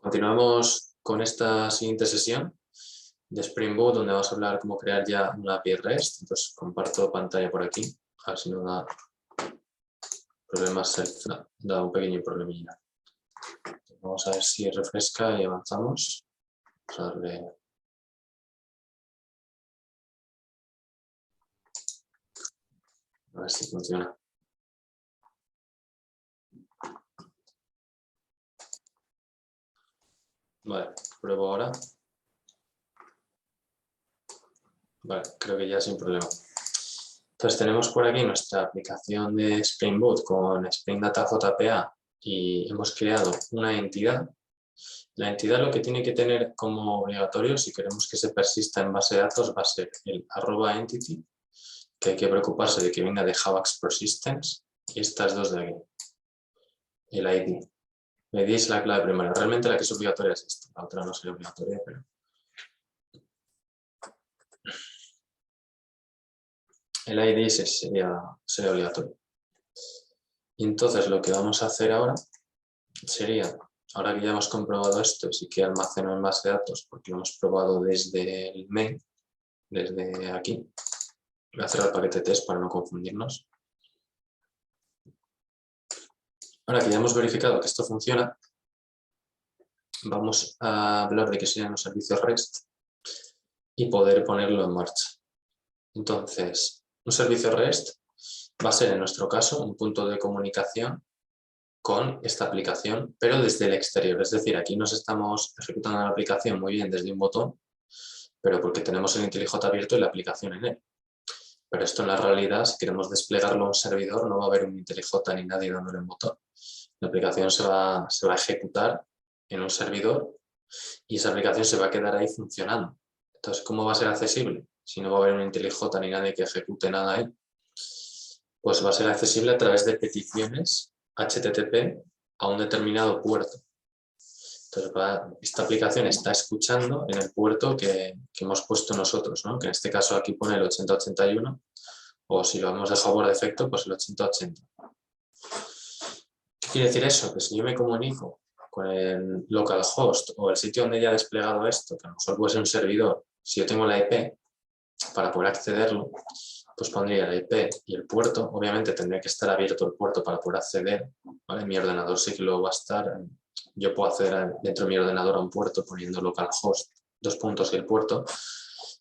Continuamos con esta siguiente sesión de Spring Boot, donde vamos a hablar cómo crear ya una API REST. Entonces comparto pantalla por aquí, a ver si no da problemas, da un pequeño problemilla. Vamos a ver si refresca y avanzamos. Vamos a darle... A ver si funciona. Vale, pruebo ahora. Vale, creo que ya sin problema. Entonces tenemos por aquí nuestra aplicación de Spring Boot con Spring Data JPA y hemos creado una entidad. La entidad lo que tiene que tener como obligatorio, si queremos que se persista en base de datos, va a ser el @entity, que hay que preocuparse de que venga de Javax Persistence, y estas dos de aquí, el ID. El ID es la clave primaria. Realmente la que es obligatoria es esta, la otra no sería obligatoria, pero... El ID sería obligatorio. Y entonces lo que vamos a hacer ahora sería, ahora que ya hemos comprobado esto, sí que almaceno en base de datos, porque lo hemos probado desde el main, desde aquí. Voy a cerrar el paquete test para no confundirnos. Ahora que ya hemos verificado que esto funciona, vamos a hablar de qué serían los servicios REST y poder ponerlo en marcha. Entonces, un servicio REST va a ser en nuestro caso un punto de comunicación con esta aplicación, pero desde el exterior. Es decir, aquí nos estamos ejecutando la aplicación muy bien desde un botón, pero porque tenemos el IntelliJ abierto y la aplicación en él. Pero esto en la realidad, si queremos desplegarlo a un servidor, no va a haber un IntelliJ ni nadie dándole un botón. La aplicación se va a ejecutar en un servidor y esa aplicación se va a quedar ahí funcionando. Entonces, ¿cómo va a ser accesible? Si no va a haber un IntelliJ ni nadie que ejecute nada ahí, pues va a ser accesible a través de peticiones HTTP a un determinado puerto. Entonces, esta aplicación está escuchando en el puerto que hemos puesto nosotros, ¿no? Que en este caso aquí pone el 8081, o si lo hemos dejado por defecto, pues el 8080. ¿Qué quiere decir eso? Que si yo me comunico con el localhost o el sitio donde ya he desplegado esto, que a lo mejor puede ser un servidor, si yo tengo la IP para poder accederlo, pues pondría la IP y el puerto. Obviamente tendría que estar abierto el puerto para poder acceder, ¿vale? Mi ordenador sí que lo va a estar. Yo puedo acceder dentro de mi ordenador a un puerto poniendo localhost, y el puerto,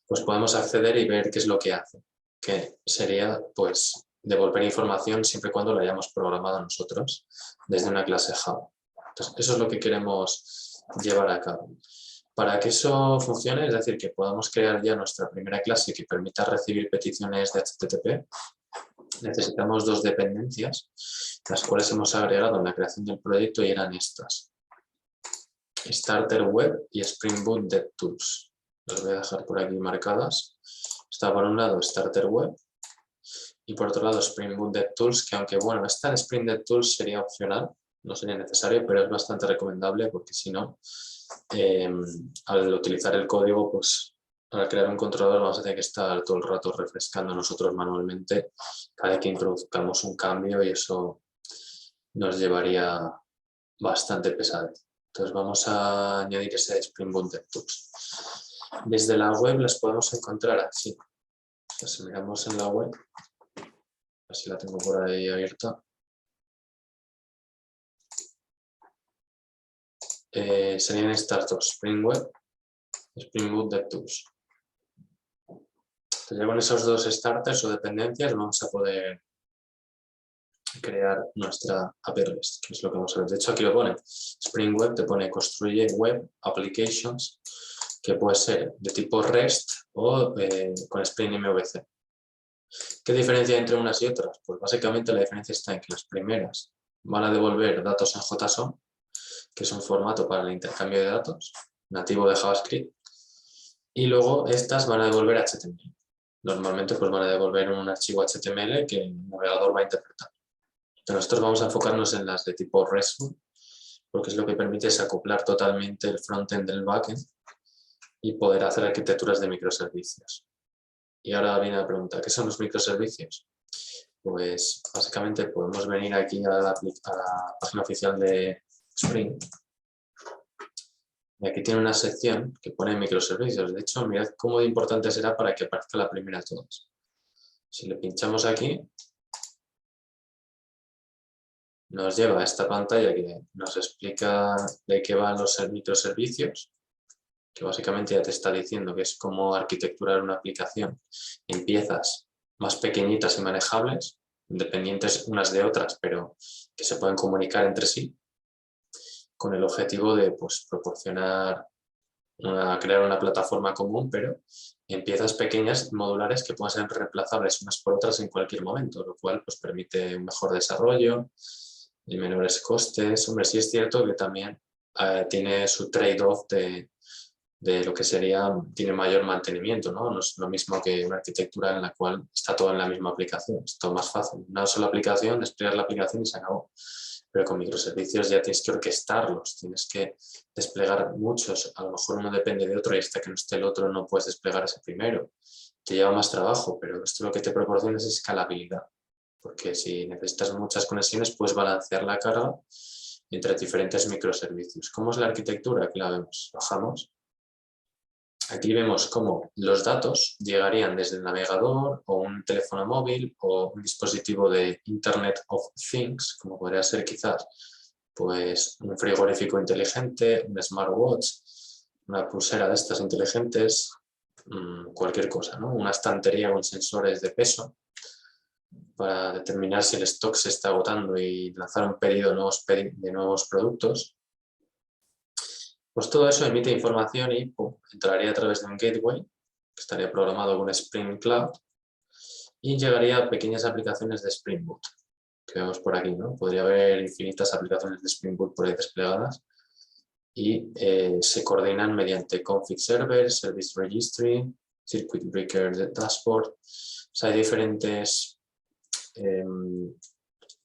pues podemos acceder y ver qué es lo que hace, que sería pues devolver información siempre y cuando la hayamos programado nosotros desde una clase Java. Entonces, eso es lo que queremos llevar a cabo. Para que eso funcione, es decir, que podamos crear ya nuestra primera clase que permita recibir peticiones de HTTP, necesitamos dos dependencias, las cuales hemos agregado en la creación del proyecto y eran estas: Starter Web y Spring Boot DevTools. Las voy a dejar por aquí marcadas. Está por un lado Starter Web y por otro lado Spring Boot DevTools, que aunque bueno, esta en Spring DevTools sería opcional, no sería necesario, pero es bastante recomendable porque si no, al utilizar el código, pues para crear un controlador vamos a tener que estar todo el rato refrescando nosotros manualmente cada vez que introduzcamos un cambio y eso nos llevaría bastante pesado. Entonces vamos a añadir ese Spring Boot DevTools. Desde la web las podemos encontrar así. O sea, si miramos en la web, así la tengo por ahí abierta. Serían estas dos: Spring Web y Spring Boot DevTools. Entonces, ya con esos dos starters o dependencias vamos a poder crear nuestra API REST, que es lo que vamos a ver. De hecho, aquí lo pone. Spring Web te pone construye web applications, que puede ser de tipo REST o con Spring MVC. ¿Qué diferencia hay entre unas y otras? Pues básicamente la diferencia está en que las primeras van a devolver datos en JSON, que es un formato para el intercambio de datos nativo de JavaScript, y luego estas van a devolver HTML. Normalmente pues van a devolver un archivo HTML que el navegador va a interpretar. Entonces, nosotros vamos a enfocarnos en las de tipo RESTful, porque es lo que permite es acoplar totalmente el frontend del backend y poder hacer arquitecturas de microservicios. Y ahora viene la pregunta, ¿qué son los microservicios? Pues básicamente podemos venir aquí a la página oficial de Spring Y aquí tiene una sección que pone microservicios. De hecho, mirad cómo importante será para que aparezca la primera de todas. Si le pinchamos aquí, nos lleva a esta pantalla que nos explica de qué van los microservicios, que básicamente ya te está diciendo que es como arquitecturar una aplicación en piezas más pequeñitas y manejables, independientes unas de otras, pero que se pueden comunicar entre sí, con el objetivo de pues, proporcionar, crear una plataforma común, pero en piezas pequeñas modulares que puedan ser reemplazables unas por otras en cualquier momento, lo cual pues, permite un mejor desarrollo y menores costes. Hombre, sí es cierto que también tiene su trade-off de lo que sería, tiene mayor mantenimiento, ¿no? No es lo mismo que una arquitectura en la cual está todo en la misma aplicación, es todo más fácil. Una sola aplicación, desplegar la aplicación y se acabó. Pero con microservicios ya tienes que orquestarlos, tienes que desplegar muchos, a lo mejor uno depende de otro y hasta que no esté el otro no puedes desplegar ese primero. Te lleva más trabajo, pero esto lo que te proporciona es escalabilidad, porque si necesitas muchas conexiones puedes balancear la carga entre diferentes microservicios. ¿Cómo es la arquitectura? Aquí la vemos, bajamos. Aquí vemos cómo los datos llegarían desde el navegador o un teléfono móvil o un dispositivo de Internet of Things, como podría ser quizás pues, un frigorífico inteligente, un smartwatch, una pulsera de estas inteligentes, cualquier cosa, ¿no? Una estantería con sensores de peso para determinar si el stock se está agotando y lanzar un pedido de nuevos productos. Pues todo eso emite información y pum, entraría a través de un gateway, que estaría programado con Spring Cloud, y llegaría a pequeñas aplicaciones de Spring Boot, que vemos por aquí, ¿no? Podría haber infinitas aplicaciones de Spring Boot por ahí desplegadas, y se coordinan mediante config server, service registry, circuit breaker dashboard. O sea, hay diferentes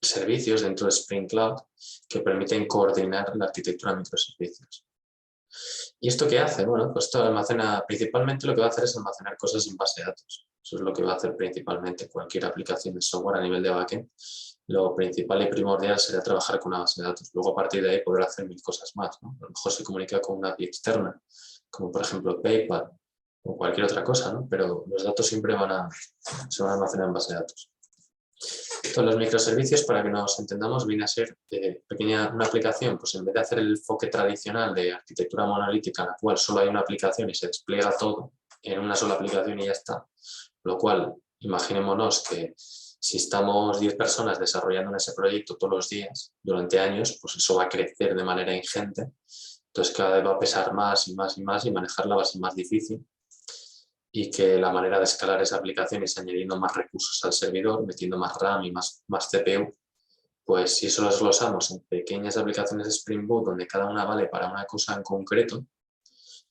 servicios dentro de Spring Cloud que permiten coordinar la arquitectura de microservicios. ¿Y esto qué hace? Bueno, pues esto almacena, principalmente lo que va a hacer es almacenar cosas en base de datos. Eso es lo que va a hacer principalmente cualquier aplicación de software a nivel de backend. Lo principal y primordial será trabajar con una base de datos. Luego a partir de ahí poder hacer mil cosas más, ¿no? A lo mejor se comunica con una API externa, como por ejemplo PayPal o cualquier otra cosa, ¿no? Pero los datos siempre se van a almacenar en base de datos. Entonces, los microservicios, para que nos entendamos, viene a ser una aplicación, pues en vez de hacer el enfoque tradicional de arquitectura monolítica, en la cual solo hay una aplicación y se despliega todo en una sola aplicación y ya está, lo cual, imaginémonos que si estamos 10 personas desarrollando en ese proyecto todos los días, durante años, pues eso va a crecer de manera ingente, entonces cada vez va a pesar más y más y más y manejarla va a ser más difícil. Y que la manera de escalar esa aplicación es añadiendo más recursos al servidor, metiendo más RAM y más CPU, pues si eso lo desglosamos en pequeñas aplicaciones de Spring Boot donde cada una vale para una cosa en concreto,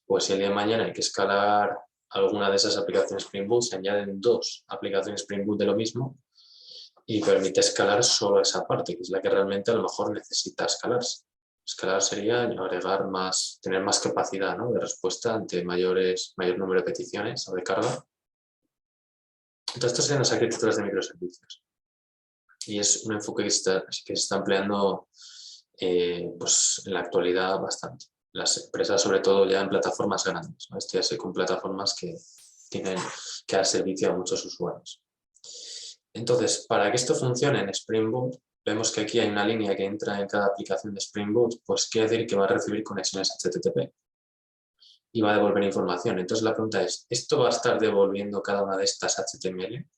pues si el día de mañana hay que escalar alguna de esas aplicaciones Spring Boot, se añaden 2 aplicaciones Spring Boot de lo mismo y permite escalar solo esa parte, que es la que realmente a lo mejor necesita escalarse. Escalar sería agregar más, tener más capacidad, ¿no?, de respuesta ante mayor número de peticiones o de carga. Entonces, estas serían las arquitecturas de microservicios. Y es un enfoque que se está empleando pues, en la actualidad bastante. Las empresas, sobre todo ya en plataformas grandes, ¿no? Esto ya sé con plataformas que tienen que dar servicio a muchos usuarios. Entonces, para que esto funcione en Spring Boot, vemos que aquí hay una línea que entra en cada aplicación de Spring Boot, pues quiere decir que va a recibir conexiones HTTP y va a devolver información. Entonces la pregunta es, ¿esto va a estar devolviendo cada una de estas HTML?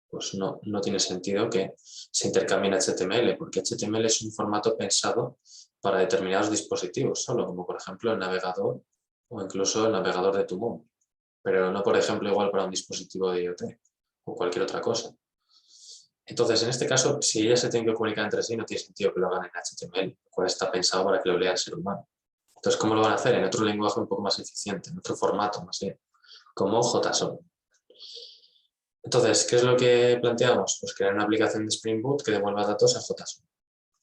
Pues no tiene sentido que se intercambien HTML, porque HTML es un formato pensado para determinados dispositivos solo, como por ejemplo el navegador o incluso el navegador de tu móvil, pero no, por ejemplo, igual para un dispositivo de IoT o cualquier otra cosa. Entonces, en este caso, si ellas se tienen que comunicar entre sí, no tiene sentido que lo hagan en HTML, lo cual está pensado para que lo lea el ser humano. Entonces, ¿cómo lo van a hacer? En otro lenguaje un poco más eficiente, en otro formato, más bien, como JSON. Entonces, ¿qué es lo que planteamos? Pues crear una aplicación de Spring Boot que devuelva datos a JSON.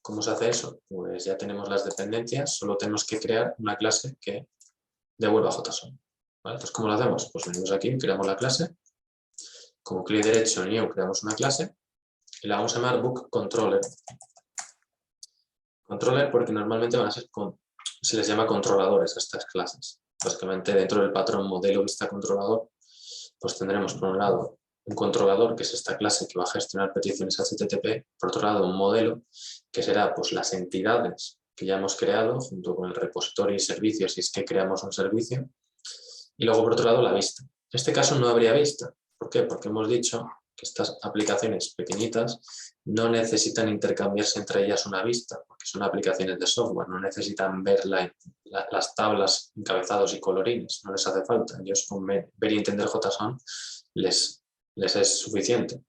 ¿Cómo se hace eso? Pues ya tenemos las dependencias, solo tenemos que crear una clase que devuelva JSON. ¿Vale? Entonces, ¿cómo lo hacemos? Pues venimos aquí, creamos la clase, como clic derecho, new, creamos una clase, y la vamos a llamar book controller. Controller porque normalmente van a ser se les llama controladores a estas clases. Básicamente dentro del patrón modelo vista controlador, pues tendremos por un lado un controlador, que es esta clase que va a gestionar peticiones HTTP, por otro lado un modelo, que será pues las entidades que ya hemos creado junto con el repositorio y servicios si es que creamos un servicio, y luego por otro lado la vista. En este caso no habría vista. ¿Por qué? Porque hemos dicho que estas aplicaciones pequeñitas no necesitan intercambiarse entre ellas una vista, porque son aplicaciones de software, no necesitan ver las tablas, encabezados y colorines, no les hace falta. Ellos con ver y entender JSON les es suficiente.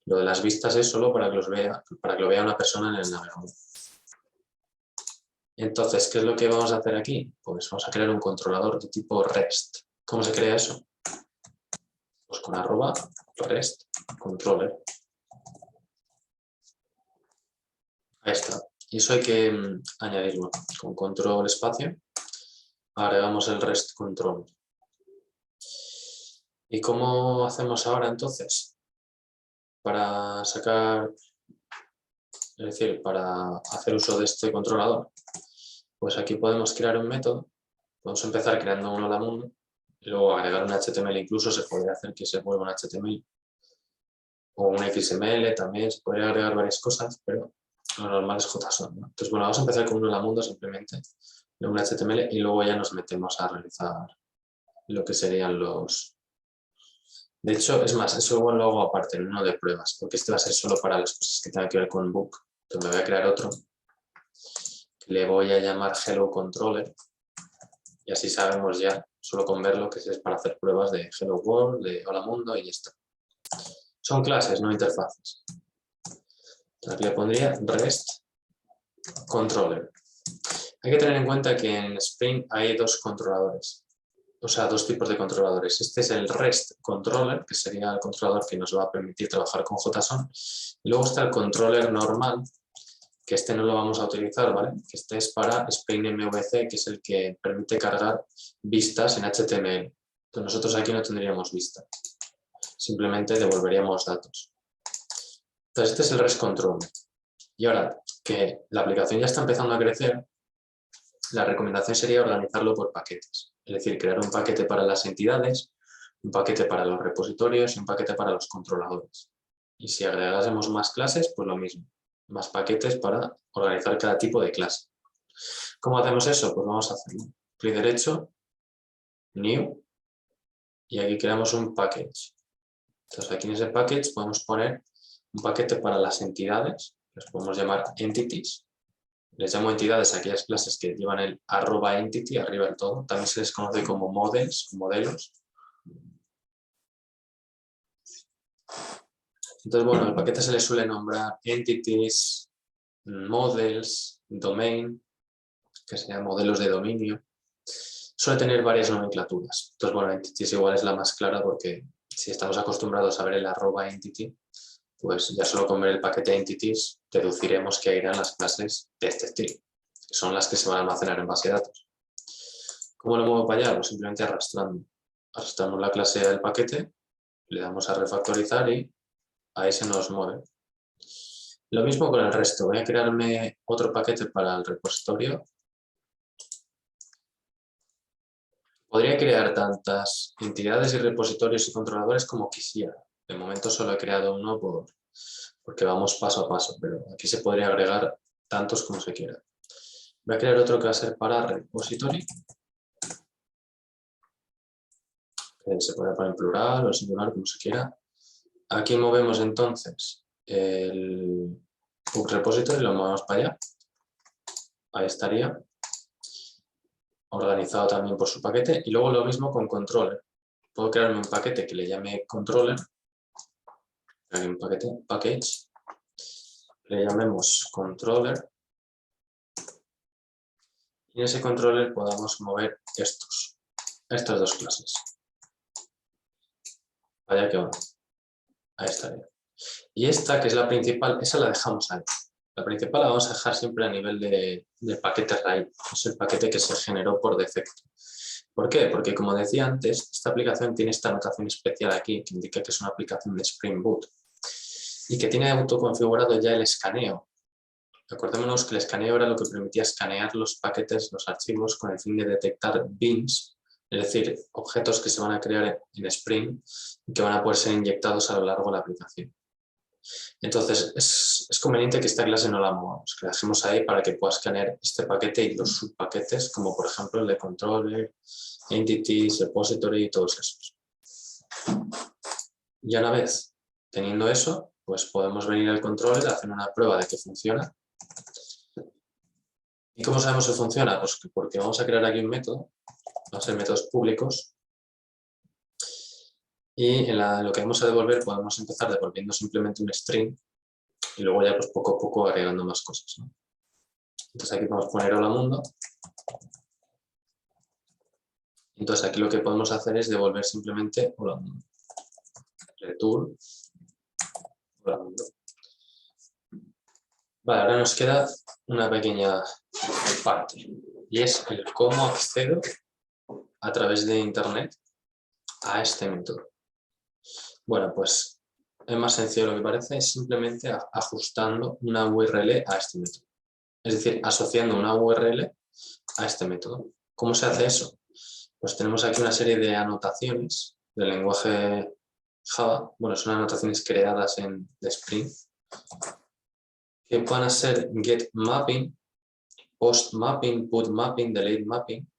Lo de las vistas es solo para que lo vea una persona en el navegador. Entonces, ¿qué es lo que vamos a hacer aquí? Pues vamos a crear un controlador de tipo REST. ¿Cómo se crea eso? Pues con @REST controller. Ahí está. Y eso hay que añadirlo. Con control espacio agregamos el REST controller. ¿Y cómo hacemos ahora entonces? Para sacar, es decir, para hacer uso de este controlador. Pues aquí podemos crear un método. Podemos empezar creando uno a la mundo. Y luego agregar un HTML, incluso se podría hacer que se vuelva un HTML. O un XML también, se podría agregar varias cosas, pero lo normal es JSON, ¿no? Entonces, bueno, vamos a empezar con uno a la mundo simplemente, de un HTML, y luego ya nos metemos a realizar lo que serían los... De hecho, es más, eso igual lo hago aparte, en uno de pruebas, porque este va a ser solo para las cosas que tengan que ver con book. Entonces me voy a crear otro, que le voy a llamar Hello Controller, y así sabemos ya, solo con verlo, que es para hacer pruebas de Hello World, de Hola Mundo, y ya está. Son clases, no interfaces. Aquí le pondría REST Controller. Hay que tener en cuenta que en Spring hay dos controladores, o sea, dos tipos de controladores. Este es el REST Controller, que sería el controlador que nos va a permitir trabajar con JSON. Y luego está el controller normal, que este no lo vamos a utilizar, ¿vale? Que este es para Spring MVC, que es el que permite cargar vistas en HTML. Entonces nosotros aquí no tendríamos vista, simplemente devolveríamos datos. Entonces este es el REST Controller. Y ahora que la aplicación ya está empezando a crecer, la recomendación sería organizarlo por paquetes. Es decir, crear un paquete para las entidades, un paquete para los repositorios y un paquete para los controladores. Y si agregásemos más clases, pues lo mismo. Más paquetes para organizar cada tipo de clase. ¿Cómo hacemos eso? Pues vamos a hacerlo. Clic derecho, New, y aquí creamos un package. Entonces aquí en ese package podemos poner un paquete para las entidades, que los podemos llamar entities. Les llamo entidades a aquellas clases que llevan el @entity arriba del todo. También se les conoce como models, modelos. Entonces, bueno, al paquete se le suele nombrar entities, models, domain, que serían modelos de dominio. Suele tener varias nomenclaturas. Entonces, bueno, entities igual es la más clara porque si estamos acostumbrados a ver el @entity, pues ya solo con ver el paquete entities deduciremos que irán las clases de este estilo, que son las que se van a almacenar en base de datos. ¿Cómo lo muevo para allá? Pues simplemente arrastrando. Arrastramos la clase del paquete, le damos a refactorizar y ahí se nos mueve. Lo mismo con el resto. Voy a crearme otro paquete para el repositorio. Podría crear tantas entidades y repositorios y controladores como quisiera. De momento solo he creado uno porque vamos paso a paso, pero aquí se podría agregar tantos como se quiera. Voy a crear otro que va a ser para repository. Que se puede poner en plural o singular, como se quiera. Aquí movemos entonces el book repository, lo movemos para allá. Ahí estaría. Organizado también por su paquete. Y luego lo mismo con controller. Puedo crearme un paquete que le llame controller. Un paquete, package. Le llamemos controller. Y en ese controller podamos mover estas dos clases. Vaya que va. Ahí estaría. Y esta, que es la principal, esa la dejamos ahí. La principal la vamos a dejar siempre a nivel de paquete raíz. Es el paquete que se generó por defecto. ¿Por qué? Porque como decía antes, esta aplicación tiene esta notación especial aquí que indica que es una aplicación de Spring Boot y que tiene autoconfigurado ya el escaneo Acordémonos que el escaneo era lo que permitía escanear los paquetes, los archivos, con el fin de detectar bins, es decir, objetos que se van a crear en Spring y que van a poder ser inyectados a lo largo de la aplicación. Entonces, es conveniente que esta clase no la movamos, que la dejemos ahí para que pueda escanear este paquete y los subpaquetes, como por ejemplo el de controller, entities, repository y todos esos. Y una vez teniendo eso, pues podemos venir al controller, hacer una prueba de que funciona. ¿Y cómo sabemos que funciona? Pues porque vamos a crear aquí un método, van a ser métodos públicos, y en lo que vamos a devolver podemos empezar devolviendo simplemente un string y luego ya pues poco a poco agregando más cosas, ¿no? Entonces aquí podemos poner hola mundo. Entonces aquí lo que podemos hacer es devolver simplemente hola mundo. Return hola mundo. Vale, ahora nos queda una pequeña parte y es el cómo accedo a través de internet a este método. Bueno, pues es más sencillo de lo que parece, es simplemente ajustando una URL a este método. Es decir, asociando una URL a este método. ¿Cómo se hace eso? Pues tenemos aquí una serie de anotaciones del lenguaje Java. Bueno, son anotaciones creadas de Spring, que van a ser get mapping, post mapping, put mapping, delete mapping.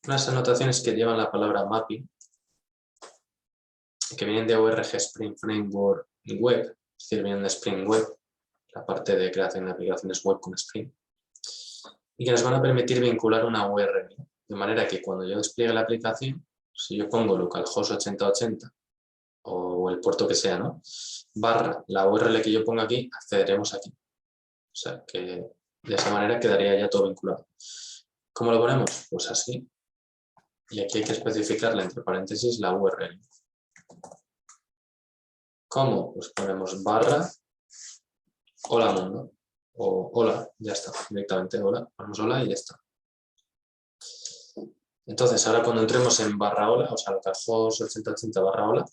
Unas anotaciones que llevan la palabra mapping, que vienen de ORG Spring Framework y Web, es decir, vienen de Spring Web, la parte de creación de aplicaciones web con Spring, y que nos van a permitir vincular una URL, de manera que cuando yo despliegue la aplicación, si yo pongo localhost 8080 o el puerto que sea, ¿no?, barra la URL que yo ponga aquí, accederemos aquí. O sea, que de esa manera quedaría ya todo vinculado. ¿Cómo lo ponemos? Pues así. Y aquí hay que especificarle entre paréntesis la URL. ¿Cómo? Pues ponemos barra hola mundo. O hola, ya está. Directamente hola. Ponemos hola y ya está. Entonces, ahora cuando entremos en barra hola, o sea, localhost 8080 barra hola,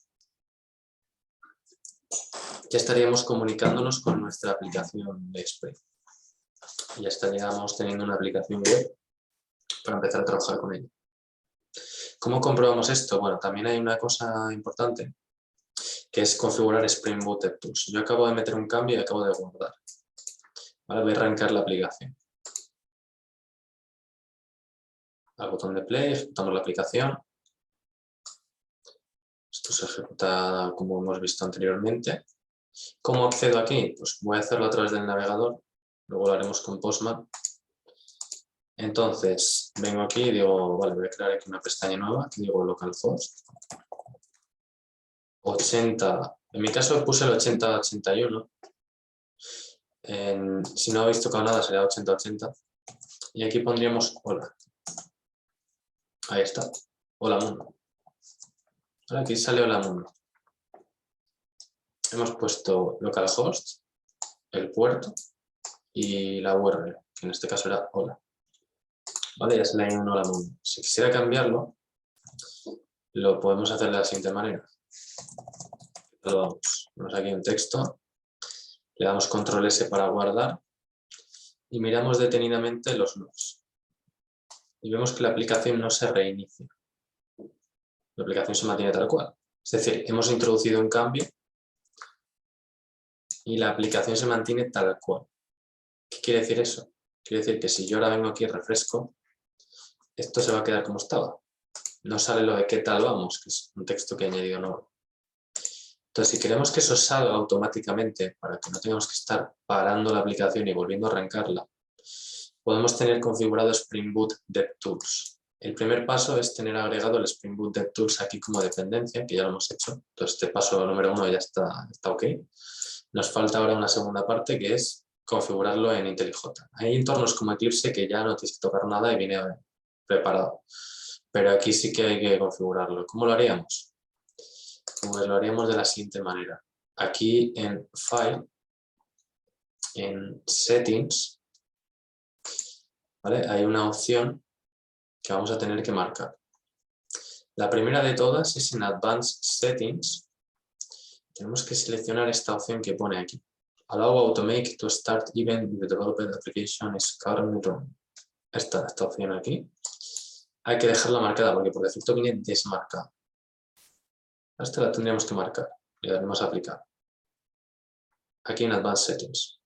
ya estaríamos comunicándonos con nuestra aplicación de Spring. Y ya estaríamos teniendo una aplicación web para empezar a trabajar con ella. ¿Cómo comprobamos esto? Bueno, también hay una cosa importante, que es configurar Spring Boot DevTools. Yo acabo de meter un cambio y acabo de guardar. Vale, voy a arrancar la aplicación. Al botón de play, ejecutamos la aplicación. Esto se ejecuta como hemos visto anteriormente. ¿Cómo accedo aquí? Pues voy a hacerlo a través del navegador, luego lo haremos con Postman. Entonces, vengo aquí y digo, vale, voy a crear aquí una pestaña nueva, aquí digo localhost 80, en mi caso puse el 8081, si no habéis tocado nada sería 8080, y aquí pondríamos hola. Ahí está, hola mundo. Ahora aquí sale hola mundo. Hemos puesto localhost, el puerto y la URL, que en este caso era hola. Vale, ya se le ha ido un hola mundo. Si quisiera cambiarlo, lo podemos hacer de la siguiente manera. Vamos aquí en texto, le damos control S para guardar y miramos detenidamente los logs. Y vemos que la aplicación no se reinicia. La aplicación se mantiene tal cual. Es decir, hemos introducido un cambio y la aplicación se mantiene tal cual. ¿Qué quiere decir eso? Quiere decir que si yo ahora vengo aquí y refresco, esto se va a quedar como estaba. No sale lo de qué tal vamos, que es un texto que he añadido nuevo. Entonces, si queremos que eso salga automáticamente para que no tengamos que estar parando la aplicación y volviendo a arrancarla, podemos tener configurado Spring Boot DevTools. El primer paso es tener agregado el Spring Boot DevTools aquí como dependencia, que ya lo hemos hecho. Entonces, este paso número 1 ya está ok. Nos falta ahora una segunda parte, que es configurarlo en IntelliJ. Hay entornos como Eclipse que ya no tienes que tocar nada y viene preparado. Pero aquí sí que hay que configurarlo. ¿Cómo lo haríamos? Pues lo haríamos de la siguiente manera. Aquí en File, en Settings, ¿vale?, hay una opción que vamos a tener que marcar. La primera de todas es en Advanced Settings. Tenemos que seleccionar esta opción que pone aquí, Allow Automake to start even if the developed application is currently running. Esta opción aquí. Hay que dejarla marcada porque por defecto viene desmarcada. Esta la tendríamos que marcar. Le daremos a aplicar. Aquí en Advanced Settings.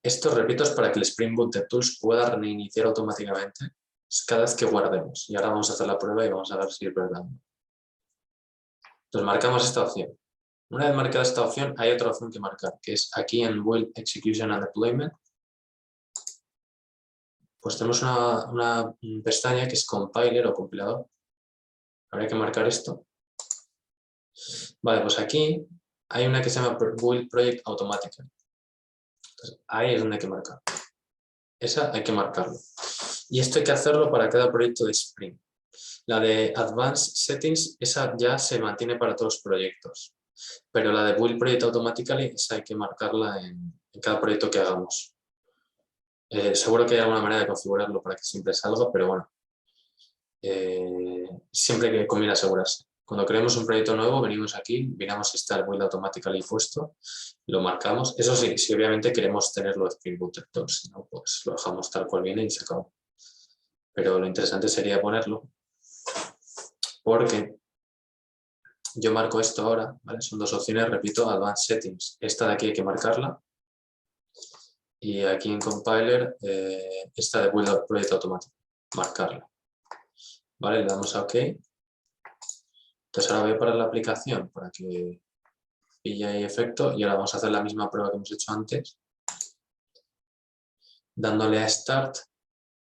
Esto, repito, es para que el Spring Boot DevTools pueda reiniciar automáticamente cada vez que guardemos. Y ahora vamos a hacer la prueba y vamos a ver si es verdad. Entonces marcamos esta opción. Una vez marcada esta opción, hay otra opción que marcar, que es aquí en Build Execution and Deployment. Pues tenemos una pestaña que es Compiler o compilador. Habría que marcar esto. Vale, pues aquí hay una que se llama Build Project Automatically. Entonces, ahí es donde hay que marcar. Esa hay que marcarlo. Y esto hay que hacerlo para cada proyecto de Spring. La de Advanced Settings, esa ya se mantiene para todos los proyectos. Pero la de Build Project Automatically, esa hay que marcarla en cada proyecto que hagamos. Seguro que hay alguna manera de configurarlo para que siempre salga, pero bueno. Siempre que conviene asegurarse. Cuando creemos un proyecto nuevo, venimos aquí, miramos si está el Build Automatically puesto, lo marcamos. Eso sí, si obviamente queremos tenerlo de Spring Boot DevTools, si no, pues lo dejamos tal cual viene y se acabó. Pero lo interesante sería ponerlo, porque yo marco esto ahora, ¿vale? Son dos opciones, repito, Advanced Settings. Esta de aquí hay que marcarla. Y aquí en Compiler, esta de Build Project Automatic, marcarla. Vale, le damos a OK. Entonces ahora voy a parar la aplicación para que pille ahí efecto y ahora vamos a hacer la misma prueba que hemos hecho antes. Dándole a Start,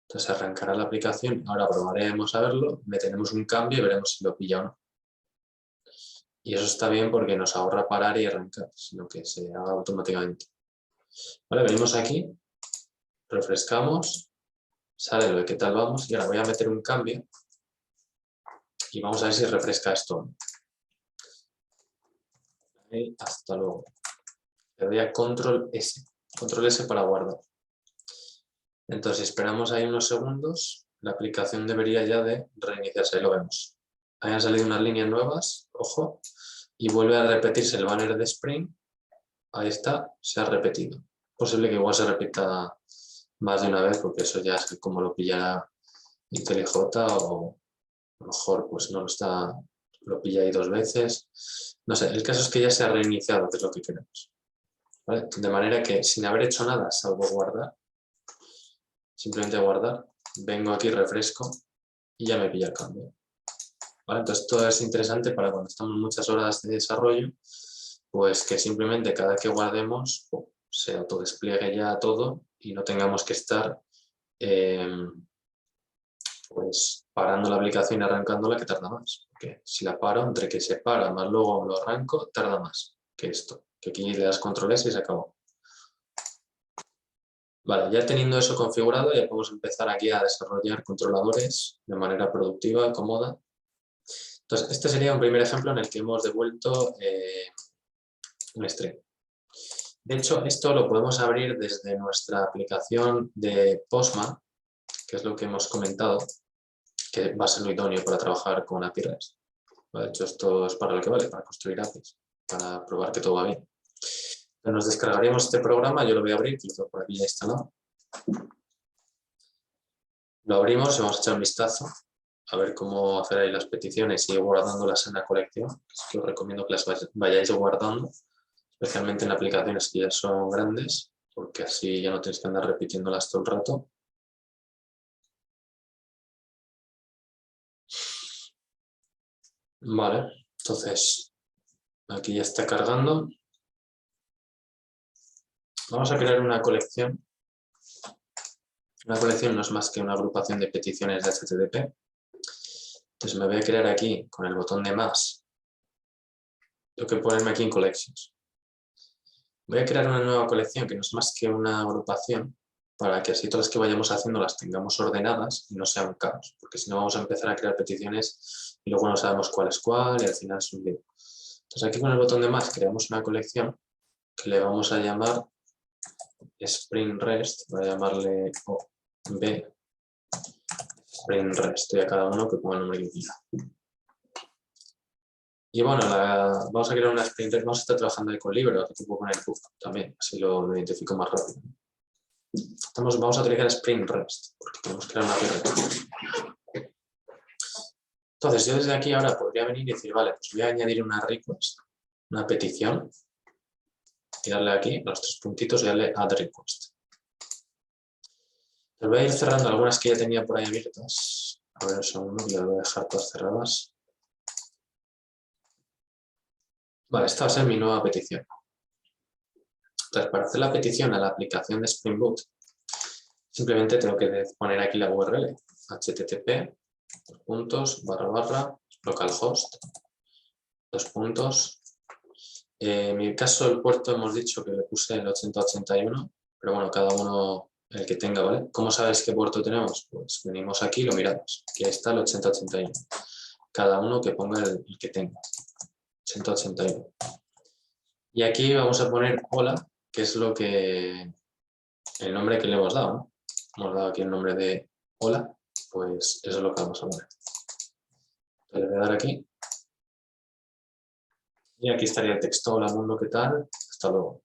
entonces arrancará la aplicación. Ahora probaremos a verlo, meteremos un cambio y veremos si lo pilla o no. Y eso está bien porque nos ahorra parar y arrancar, sino que se haga automáticamente. Vale, venimos aquí, refrescamos, sale lo de qué tal vamos y ahora voy a meter un cambio y vamos a ver si refresca esto. Y hasta luego. Le doy a Control S para guardar. Entonces esperamos ahí unos segundos, la aplicación debería ya de reiniciarse, ahí lo vemos. Ahí han salido unas líneas nuevas, ojo, y vuelve a repetirse el banner de Spring. Ahí está, se ha repetido. Posible que igual se repita más de una vez porque eso ya es como lo pillará IntelliJ o a lo mejor pues no lo pilla ahí dos veces. No sé, el caso es que ya se ha reiniciado, que es lo que queremos. ¿Vale? De manera que sin haber hecho nada, salvo guardar, simplemente guardar, vengo aquí, refresco y ya me pilla el cambio. ¿Vale? Entonces esto es interesante para cuando estamos muchas horas de desarrollo, pues que simplemente cada vez que guardemos se autodespliegue ya todo y no tengamos que estar pues parando la aplicación y arrancándola, que tarda más. Porque si la paro, entre que se para más luego lo arranco, tarda más que esto. Que aquí le das control S y se acabó. Vale, ya teniendo eso configurado, ya podemos empezar aquí a desarrollar controladores de manera productiva, cómoda. Entonces, este sería un primer ejemplo en el que hemos devuelto un string. De hecho, esto lo podemos abrir desde nuestra aplicación de Postman, que es lo que hemos comentado, que va a ser lo idóneo para trabajar con API REST. De hecho, esto es para lo que vale, para construir APIs, para probar que todo va bien. Entonces, nos descargaríamos este programa, yo lo voy a abrir, que lo tengo por aquí ya instalado. Lo abrimos y vamos a echar un vistazo a ver cómo hacer ahí las peticiones y ir guardándolas en la colección. Os recomiendo que las vayáis guardando, especialmente en aplicaciones que ya son grandes, porque así ya no tenéis que andar repitiéndolas todo el rato. Vale, entonces aquí ya está cargando. Vamos a crear una colección. Una colección no es más que una agrupación de peticiones de HTTP. Entonces me voy a crear aquí con el botón de más. Tengo que ponerme aquí en Collections. Voy a crear una nueva colección que no es más que una agrupación para que así todas las que vayamos haciendo las tengamos ordenadas y no sea un caos. Porque si no vamos a empezar a crear peticiones y luego no sabemos cuál es cuál y al final es un lío. Entonces aquí con el botón de más creamos una colección que le vamos a llamar Spring REST. Voy a llamarle OB Spring REST y a cada uno que ponga el nombre que quiera. Y bueno, vamos a crear una sprint REST, vamos a estar trabajando ahí con libros, que puedo poner book también, así lo identifico más rápido. Vamos a utilizar Spring REST, porque tenemos que crear una API REST. Entonces, yo desde aquí ahora podría venir y decir, vale, pues voy a añadir una request, una petición, y darle aquí los 3 puntitos y darle add request. Les voy a ir cerrando algunas que ya tenía por ahí abiertas. A ver un segundo, que las voy a dejar todas cerradas. Vale, esta va a ser mi nueva petición. Entonces, para hacer la petición a la aplicación de Spring Boot, simplemente tengo que poner aquí la URL, http localhost, en mi caso el puerto hemos dicho que le puse el 8081, pero bueno, cada uno el que tenga, ¿vale? ¿Cómo sabes qué puerto tenemos? Pues venimos aquí y lo miramos. Aquí está el 8081. Cada uno que ponga el que tenga. 8081. Y aquí vamos a poner hola, que es el nombre que le hemos dado, ¿no? Hemos dado aquí el nombre de hola, pues eso es lo que vamos a poner. Entonces le voy a dar aquí. Y aquí estaría el texto, hola mundo, ¿qué tal? Hasta luego.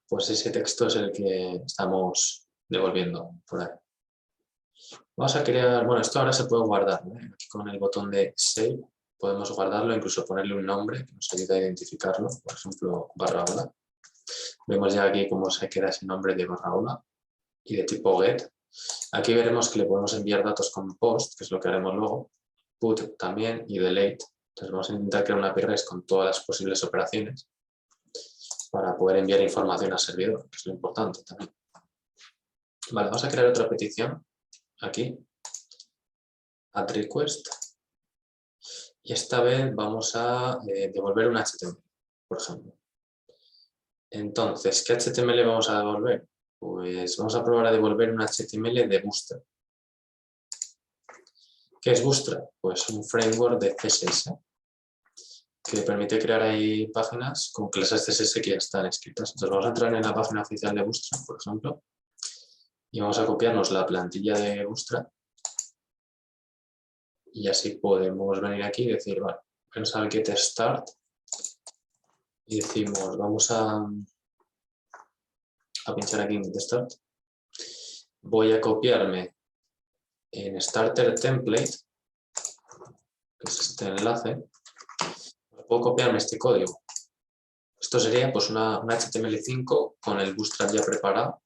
Pues ese texto es el que estamos devolviendo por ahí. Vamos a crear, bueno, esto ahora se puede guardar, ¿no? Aquí con el botón de Save podemos guardarlo, incluso ponerle un nombre que nos ayuda a identificarlo, por ejemplo, /hola. Vemos ya aquí cómo se queda ese nombre de /hola y de tipo get. Aquí veremos que le podemos enviar datos con post, que es lo que haremos luego, put también y delete. Entonces vamos a intentar crear una API REST con todas las posibles operaciones para poder enviar información al servidor, que es lo importante también. Vale, vamos a crear otra petición aquí, add request, y esta vez vamos a devolver un HTML, por ejemplo. Entonces, ¿qué HTML vamos a devolver? Pues vamos a probar a devolver un HTML de Bootstrap. ¿Qué es Bootstrap? Pues un framework de CSS que permite crear ahí páginas con clases CSS que ya están escritas. Entonces vamos a entrar en la página oficial de Bootstrap, por ejemplo, y vamos a copiarnos la plantilla de Bootstrap y así podemos venir aquí y decir, vale, vamos al get start y decimos, vamos a pinchar aquí en get start. Voy a copiarme en starter template, que es este enlace, puedo copiarme este código. Esto sería pues una HTML5 con el Bootstrap ya preparado,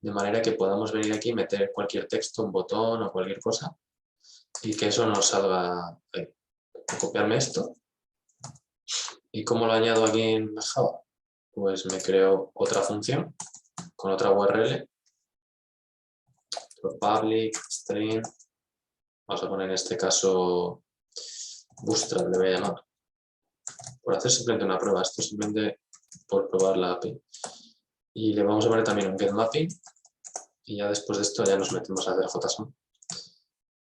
de manera que podamos venir aquí y meter cualquier texto, un botón o cualquier cosa, y que eso nos salga ahí. Voy a copiarme esto. ¿Y cómo lo añado aquí en Java? Pues me creo otra función con otra URL, public, string, vamos a poner en este caso Bootstrap, le voy a llamar. Por hacer simplemente una prueba, esto simplemente por probar la API. Y le vamos a poner también un getMapping y ya después de esto ya nos metemos a hacer JSON,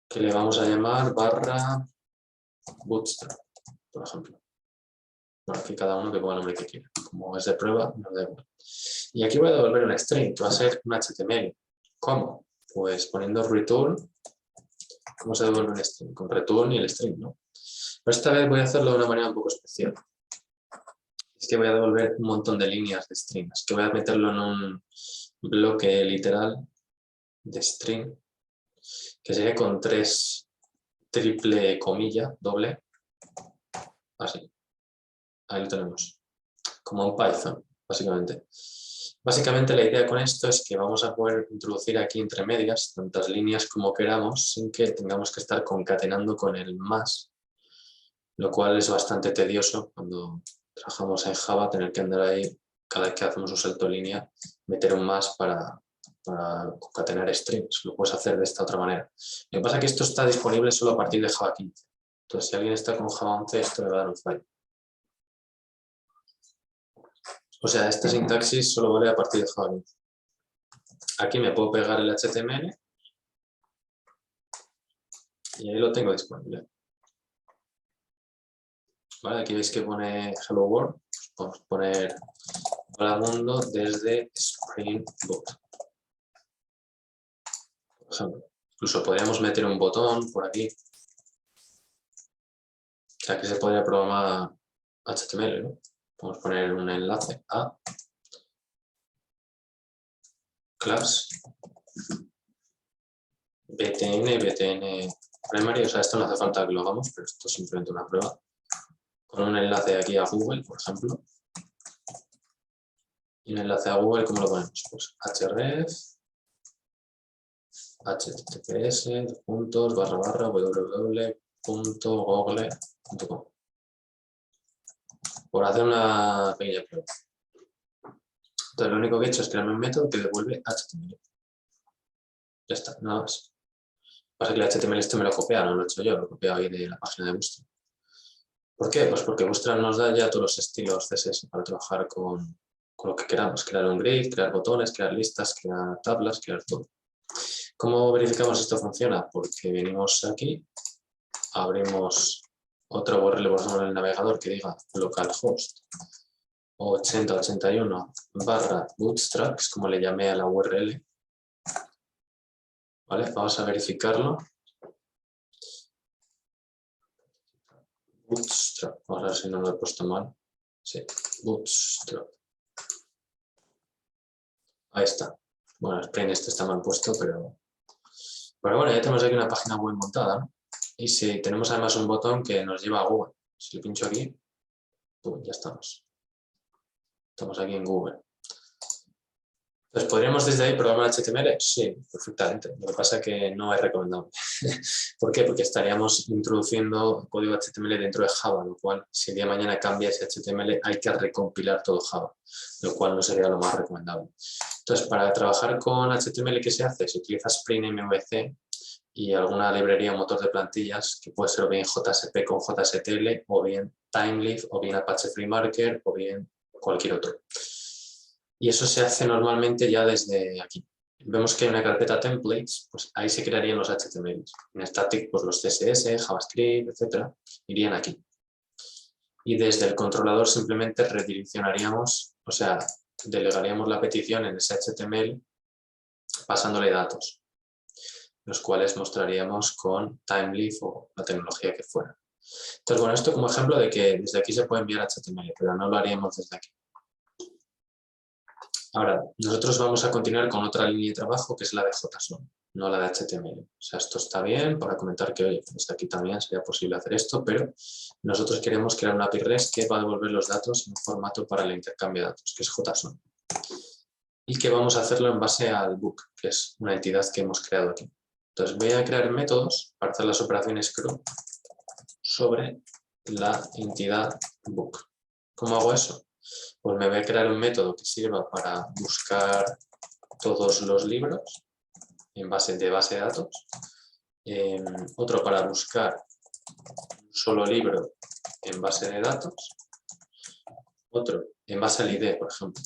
que le vamos a llamar /bootstrap, por ejemplo. Bueno, aquí cada uno que ponga el nombre que quiera. Como es de prueba, nos da igual. Y aquí voy a devolver un string, que va a ser un HTML. ¿Cómo? Pues poniendo return. ¿Cómo se devuelve un string? Con return y el string, ¿no? Pero esta vez voy a hacerlo de una manera un poco especial. Es que voy a devolver un montón de líneas de strings, que voy a meterlo en un bloque literal de string, que sería con 3 triple comilla, doble, así. Ahí lo tenemos, como en Python, básicamente. Básicamente la idea con esto es que vamos a poder introducir aquí entre medias tantas líneas como queramos sin que tengamos que estar concatenando con el más, lo cual es bastante tedioso cuando trabajamos en Java, tener que andar ahí cada vez que hacemos un salto de línea, meter un más para concatenar strings. Lo puedes hacer de esta otra manera. Lo que pasa es que esto está disponible solo a partir de Java 15. Entonces, si alguien está con Java 11, esto le va a dar un fallo. O sea, esta sintaxis solo vale a partir de Java 15. Aquí me puedo pegar el HTML y ahí lo tengo disponible. Vale, aquí veis que pone Hello World. Podemos poner hola mundo desde Spring Boot. Por ejemplo, incluso podríamos meter un botón por aquí. sea, que se podría programar HTML, ¿no? Vamos a poner un enlace a class btn primary, o sea, esto no hace falta que lo hagamos, pero esto es simplemente una prueba. Con un enlace aquí a Google, por ejemplo. Y un enlace a Google, ¿cómo lo ponemos? Pues href, https://www.google.com. Por hacer una pequeña prueba. Entonces lo único que he hecho es crearme un método que devuelve HTML. Ya está, nada más. Pasa que el HTML este me lo he copiado, no lo he hecho yo, lo he copiado ahí de la página de Bootstrap. ¿Por qué? Pues porque Bootstrap nos da ya todos los estilos CSS para trabajar con lo que queramos. Crear un grid, crear botones, crear listas, crear tablas, crear todo. ¿Cómo verificamos si esto funciona? Porque venimos aquí, abrimos otro URL por ejemplo en el navegador que diga localhost 8081/bootstrap, que es como le llamé a la URL. ¿Vale? Vamos a verificarlo. Bootstrap, vamos a ver si no lo he puesto mal. Sí, Bootstrap. Ahí está. Bueno, el Spring este está mal puesto, pero bueno, ya tenemos aquí una página web montada, ¿no? Y si tenemos además un botón que nos lleva a Google, si le pincho aquí, ya estamos. Estamos aquí en Google. Entonces, ¿podríamos desde ahí programar HTML? Sí, perfectamente. Lo que pasa es que no es recomendable. ¿Por qué? Porque estaríamos introduciendo código HTML dentro de Java, lo cual, si el día de mañana cambia ese HTML, hay que recompilar todo Java, lo cual no sería lo más recomendable. Entonces, para trabajar con HTML, ¿qué se hace? Se utiliza Spring MVC y alguna librería o motor de plantillas, que puede ser o bien JSP con JSTL, o bien Timeleaf, o bien Apache FreeMarker, o bien cualquier otro. Y eso se hace normalmente ya desde aquí. Vemos que hay una carpeta templates, pues ahí se crearían los HTML. En static, pues los CSS, JavaScript, etcétera, irían aquí. Y desde el controlador simplemente redireccionaríamos, o sea, delegaríamos la petición en ese HTML pasándole datos, los cuales mostraríamos con Timeleaf o la tecnología que fuera. Entonces, bueno, esto como ejemplo de que desde aquí se puede enviar HTML, pero no lo haríamos desde aquí. Ahora, nosotros vamos a continuar con otra línea de trabajo que es la de JSON, no la de HTML. O sea, esto está bien para comentar que, oye, desde aquí también sería posible hacer esto, pero nosotros queremos crear una API REST que va a devolver los datos en un formato para el intercambio de datos, que es JSON. Y que vamos a hacerlo en base al book, que es una entidad que hemos creado aquí. Entonces voy a crear métodos para hacer las operaciones CRUD sobre la entidad book. ¿Cómo hago eso? Pues me voy a crear un método que sirva para buscar todos los libros en base de datos, otro para buscar un solo libro en base de datos, otro en base al ID, por ejemplo,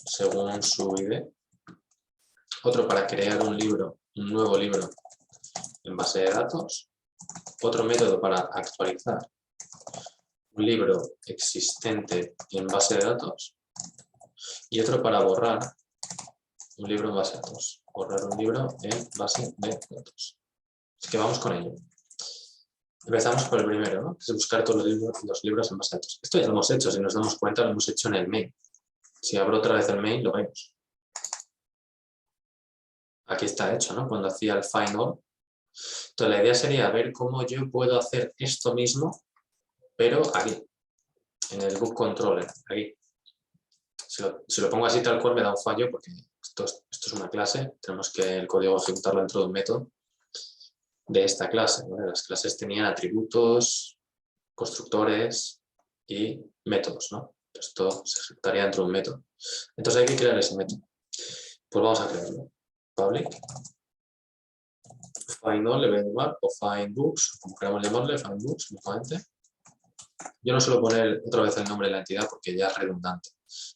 según su ID, otro para crear un nuevo libro en base de datos, otro método para actualizar un libro existente en base de datos y otro para borrar un libro en base de datos. Borrar un libro en base de datos. Así que vamos con ello. Empezamos por el primero, ¿no? Que es buscar todos los libros en base de datos. Esto ya lo hemos hecho, si nos damos cuenta, lo hemos hecho en el main. Si abro otra vez el main, lo vemos. Aquí está hecho, ¿no? Cuando hacía el find all. Entonces la idea sería ver cómo yo puedo hacer esto mismo, pero aquí, en el book controller, aquí. Si lo pongo así tal cual me da un fallo porque esto es una clase, tenemos que el código ejecutarlo dentro de un método de esta clase, ¿no? Las clases tenían atributos, constructores y métodos, ¿no? Esto se ejecutaría dentro de un método. Entonces hay que crear ese método. Pues vamos a crearlo. Public find all le voy a llamar, o find books, como queramos llamarle, find books, únicamente. Yo no suelo poner otra vez el nombre de la entidad porque ya es redundante.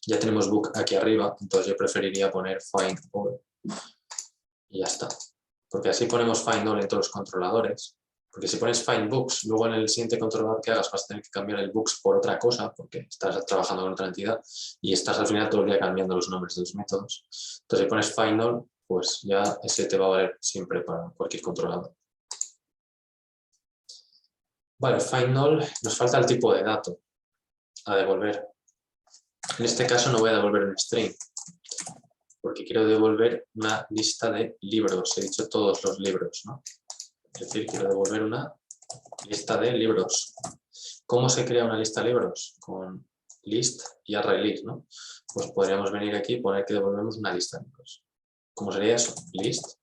Ya tenemos book aquí arriba, entonces yo preferiría poner find all y ya está. Porque así ponemos find all en todos los controladores. Porque si pones find books, luego en el siguiente controlador que hagas vas a tener que cambiar el books por otra cosa porque estás trabajando con otra entidad y estás al final todo el día cambiando los nombres de los métodos. Entonces si pones find all, pues ya ese te va a valer siempre para cualquier controlador. Vale, find all, nos falta el tipo de dato a devolver. En este caso no voy a devolver un string, porque quiero devolver una lista de libros. He dicho todos los libros, ¿no? Es decir, quiero devolver una lista de libros. ¿Cómo se crea una lista de libros? Con list y array-list, ¿no? Pues podríamos venir aquí y poner que devolvemos una lista de libros. ¿Cómo sería eso? List.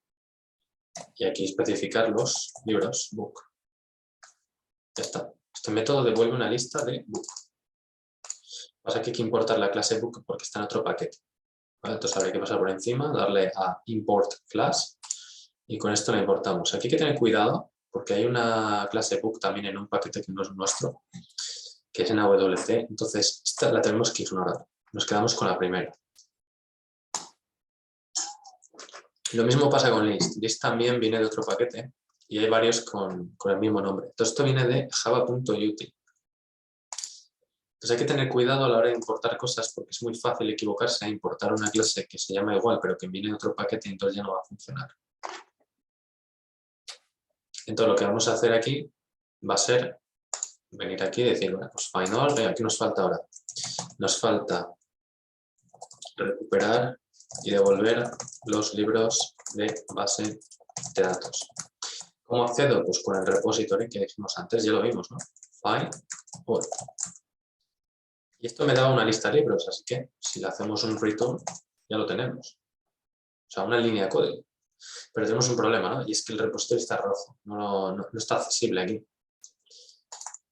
Y aquí especificar los libros, book. Ya está. Este método devuelve una lista de book. Pasa que hay que importar la clase book porque está en otro paquete. ¿Vale? Entonces habría que pasar por encima, darle a import class y con esto la importamos. Aquí hay que tener cuidado porque hay una clase book también en un paquete que no es nuestro, que es en AWC. Entonces esta la tenemos que ignorar. Nos quedamos con la primera. Lo mismo pasa con list. List también viene de otro paquete y hay varios con el mismo nombre. Entonces esto viene de java.util. Entonces hay que tener cuidado a la hora de importar cosas porque es muy fácil equivocarse a importar una clase que se llama igual pero que viene de otro paquete y entonces ya no va a funcionar. Entonces lo que vamos a hacer aquí va a ser venir aquí y decir, bueno, pues find all, venga, ¿qué nos falta ahora? Nos falta recuperar y devolver los libros de base de datos. ¿Cómo accedo? Pues con el repository que dijimos antes, ya lo vimos, ¿no? Find all. Y esto me da una lista de libros, así que si le hacemos un return, ya lo tenemos. O sea, una línea de código. Pero tenemos un problema, ¿no? Y es que el repositorio está rojo, no está accesible aquí.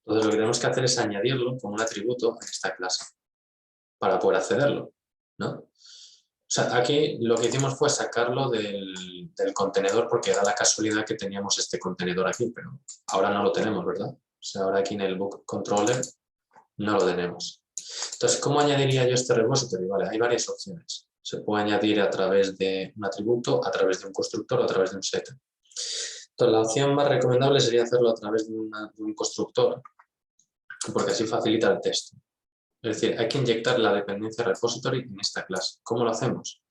Entonces lo que tenemos que hacer es añadirlo como un atributo en esta clase para poder accederlo, ¿no? O sea, aquí lo que hicimos fue sacarlo del contenedor porque da la casualidad que teníamos este contenedor aquí, pero ahora no lo tenemos, ¿verdad? O sea, ahora aquí en el book controller no lo tenemos. Entonces, ¿cómo añadiría yo este repository? Vale, hay varias opciones. Se puede añadir a través de un atributo, a través de un constructor o a través de un set. Entonces, la opción más recomendable sería hacerlo a través de un constructor, porque así facilita el texto. Es decir, hay que inyectar la dependencia repository en esta clase. ¿Cómo lo hacemos?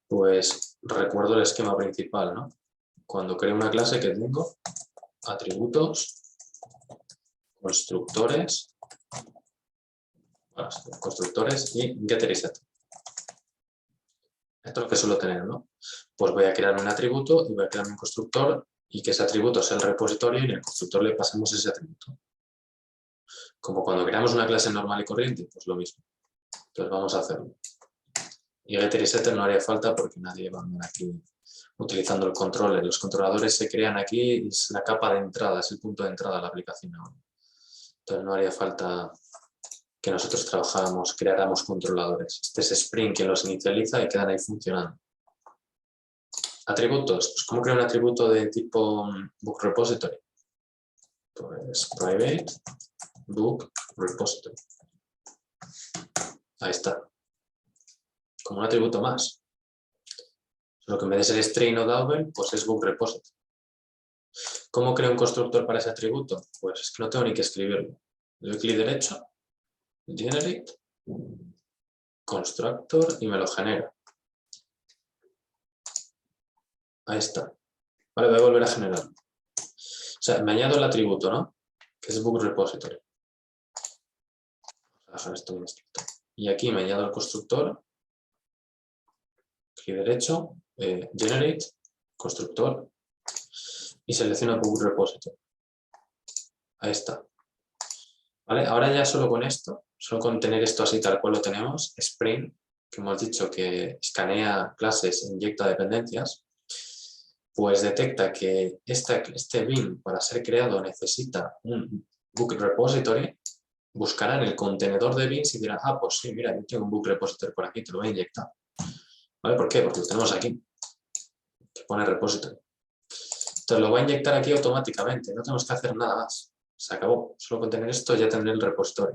Pues recuerdo el esquema principal, ¿no? Cuando creo una clase que tengo atributos, constructores y getter y setter. Esto es lo que suelo tener, ¿no? Pues voy a crear un atributo y voy a crear un constructor y que ese atributo sea el repositorio y en el constructor le pasamos ese atributo. Como cuando creamos una clase normal y corriente, pues lo mismo. Entonces vamos a hacerlo. Y getter y setter no haría falta porque nadie va a andar aquí utilizando el controller. Los controladores se crean aquí, es la capa de entrada, es el punto de entrada a la aplicación ahora. Entonces no haría falta que nosotros creáramos controladores. Este es Spring que los inicializa y quedan ahí funcionando. Atributos. Pues ¿cómo creo un atributo de tipo book repository? Pues private book repository. Ahí está. Como un atributo más. Lo que en vez de ser string o double, pues es book repository. ¿Cómo creo un constructor para ese atributo? Pues es que no tengo ni que escribirlo. Le doy clic derecho, generate, constructor y me lo genera. Ahí está. Vale, voy a volver a generarlo. O sea, me añado el atributo, ¿no? Que es book repository. Vamos a dejar esto bien estricto. Y aquí me añado el constructor, clic derecho, generate, constructor y selecciono book repository. Ahí está. ¿Vale? Ahora ya solo con esto, solo con tener esto así tal cual lo tenemos, Spring, que hemos dicho que escanea clases e inyecta dependencias, pues detecta que este bin para ser creado necesita un book repository, buscará en el contenedor de bins y dirá, ah, pues sí, mira, yo tengo un book repository por aquí, te lo voy a inyectar. ¿Vale? ¿Por qué? Porque lo tenemos aquí, que pone repository. Entonces lo va a inyectar aquí automáticamente, no tenemos que hacer nada más. Se acabó. Solo con tener esto ya tendré el repository.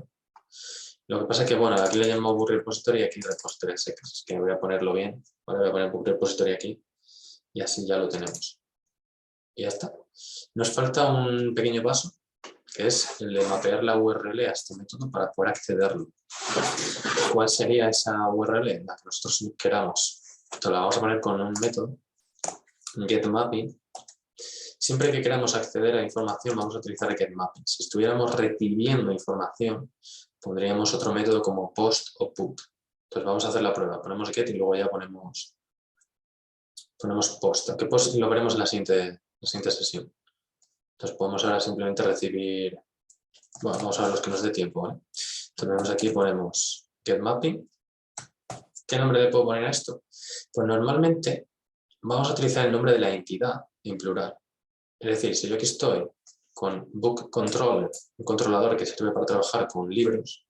Lo que pasa es que, bueno, aquí le llamo book repository y aquí repository secas. Es que voy a ponerlo bien. Ahora voy a poner book repository aquí y así ya lo tenemos. Y ya está. Nos falta un pequeño paso, que es el de mapear la URL a este método para poder accederlo. ¿Cuál sería esa URL? La que nosotros queramos. Entonces la vamos a poner con un método, getMapping. siempre que queramos acceder a información vamos a utilizar getMapping. Si estuviéramos recibiendo información, pondríamos otro método como post o put. Entonces vamos a hacer la prueba. Ponemos get y luego ya ponemos post. Aunque post lo veremos en la siguiente sesión. Entonces podemos ahora simplemente recibir... Bueno, vamos a ver los que nos dé tiempo, ¿vale? Entonces vemos aquí, ponemos getMapping. ¿Qué nombre le puedo poner a esto? Pues normalmente vamos a utilizar el nombre de la entidad en plural. Es decir, si yo aquí estoy con Book Controller, un controlador que sirve para trabajar con libros,